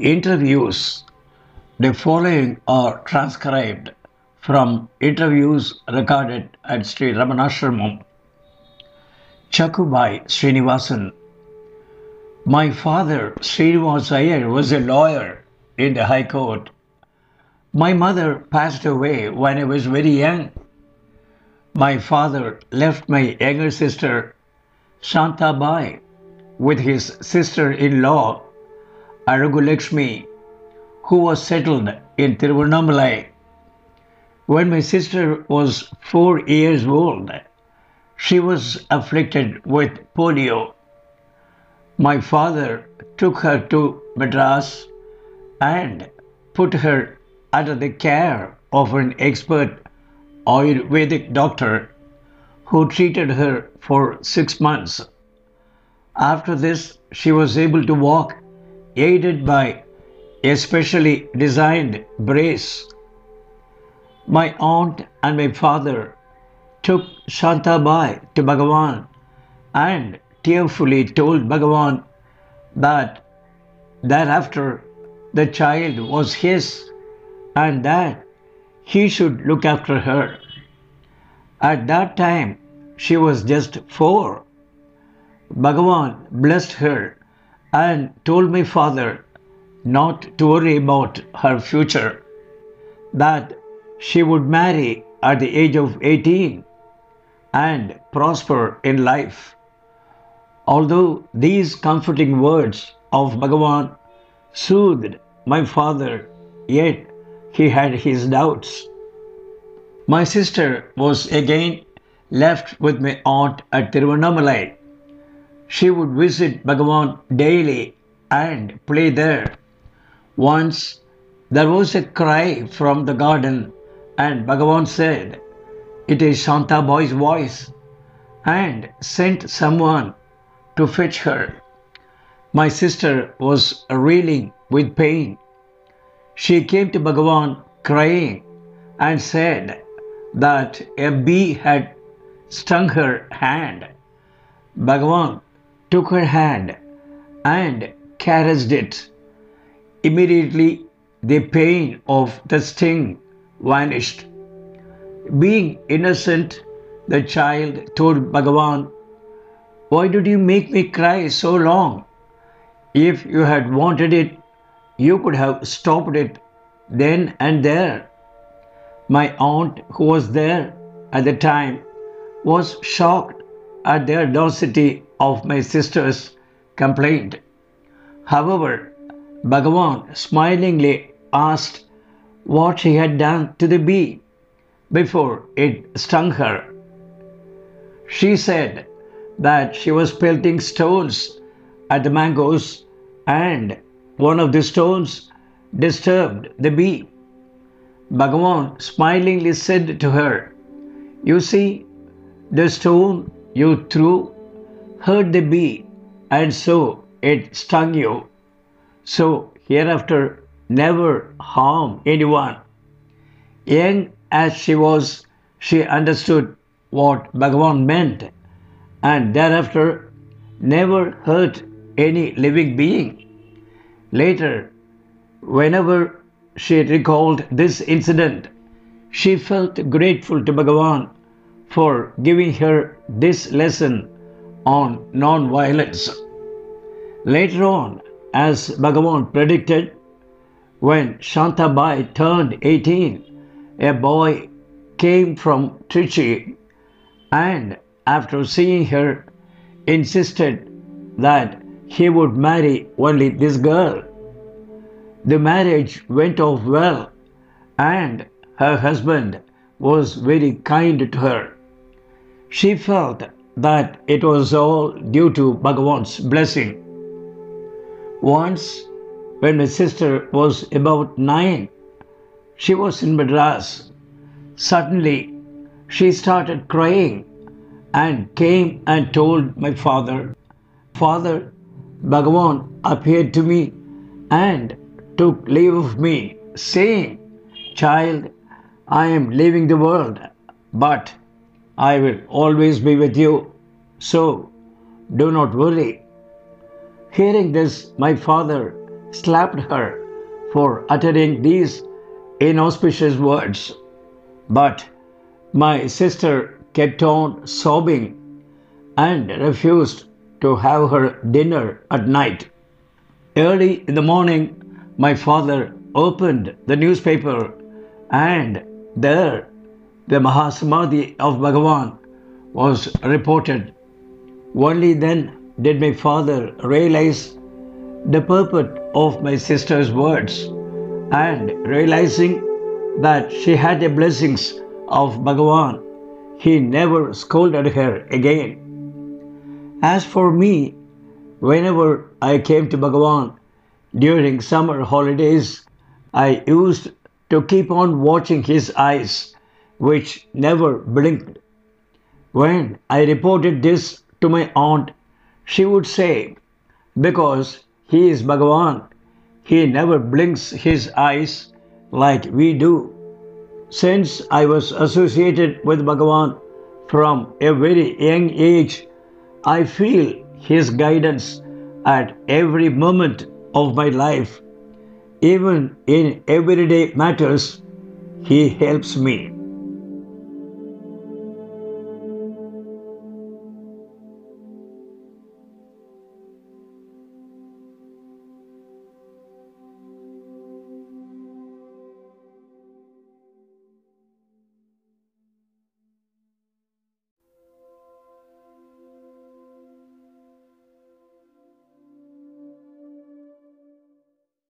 Interviews. The following are transcribed from interviews recorded at Sri Ramanashramam. Chakubai Srinivasan. My father, Srinivas Iyer, was a lawyer in the High Court. My mother passed away when I was very young. My father left my younger sister, Shantabai, with his sister-in-law, Arugulakshmi, who was settled in Tiruvannamalai. When my sister was 4 years old, she was afflicted with polio. My father took her to Madras and put her under the care of an expert Ayurvedic doctor who treated her for 6 months. After this, she was able to walk, aided by a specially designed brace. My aunt and my father took Shantabai to Bhagavan and tearfully told Bhagavan that thereafter the child was his and that he should look after her. At that time, she was just 4. Bhagavan blessed her and told my father not to worry about her future, that she would marry at the age of 18 and prosper in life. Although these comforting words of Bhagavan soothed my father, yet he had his doubts. My sister was again left with my aunt at Tiruvannamalai. She would visit Bhagavan daily and play there. Once there was a cry from the garden and Bhagavan said, "It is Shantabai's voice," and sent someone to fetch her. My sister was reeling with pain. She came to Bhagavan crying and said that a bee had stung her hand. Bhagavan took her hand and caressed it. Immediately, the pain of the sting vanished. Being innocent, the child told Bhagavan, "Why did you make me cry so long? If you had wanted it, you could have stopped it then and there." My aunt, who was there at the time, was shocked at the audacity of my sister's complaint. However, Bhagavan smilingly asked what she had done to the bee before it stung her. She said that she was pelting stones at the mangoes and one of the stones disturbed the bee. Bhagavan smilingly said to her, "You see, the stone you threw hurt the bee and so it stung you. So hereafter never harm anyone." Young as she was, she understood what Bhagavan meant and thereafter never hurt any living being. Later, whenever she recalled this incident, she felt grateful to Bhagavan for giving her this lesson on non-violence. Later on, as Bhagavan predicted, when Shantabai turned 18, a boy came from Trichy and, after seeing her, insisted that he would marry only this girl. The marriage went off well and her husband was very kind to her. She felt that it was all due to Bhagavan's blessing. Once, when my sister was about 9, she was in Madras. Suddenly, she started crying and came and told my father, "Father, Bhagavan appeared to me and took leave of me, saying, 'Child, I am leaving the world, but I will always be with you, so do not worry.'" Hearing this, my father slapped her for uttering these inauspicious words. But my sister kept on sobbing and refused to have her dinner at night. Early in the morning, my father opened the newspaper, and there the Mahasamadhi of Bhagavan was reported. Only then did my father realize the purport of my sister's words, and realizing that she had the blessings of Bhagavan, he never scolded her again. As for me, whenever I came to Bhagavan during summer holidays, I used to keep on watching his eyes, which never blinked. When I reported this to my aunt, she would say, because he is Bhagavan, he never blinks his eyes like we do. Since I was associated with Bhagavan from a very young age, I feel his guidance at every moment of my life. Even in everyday matters, he helps me.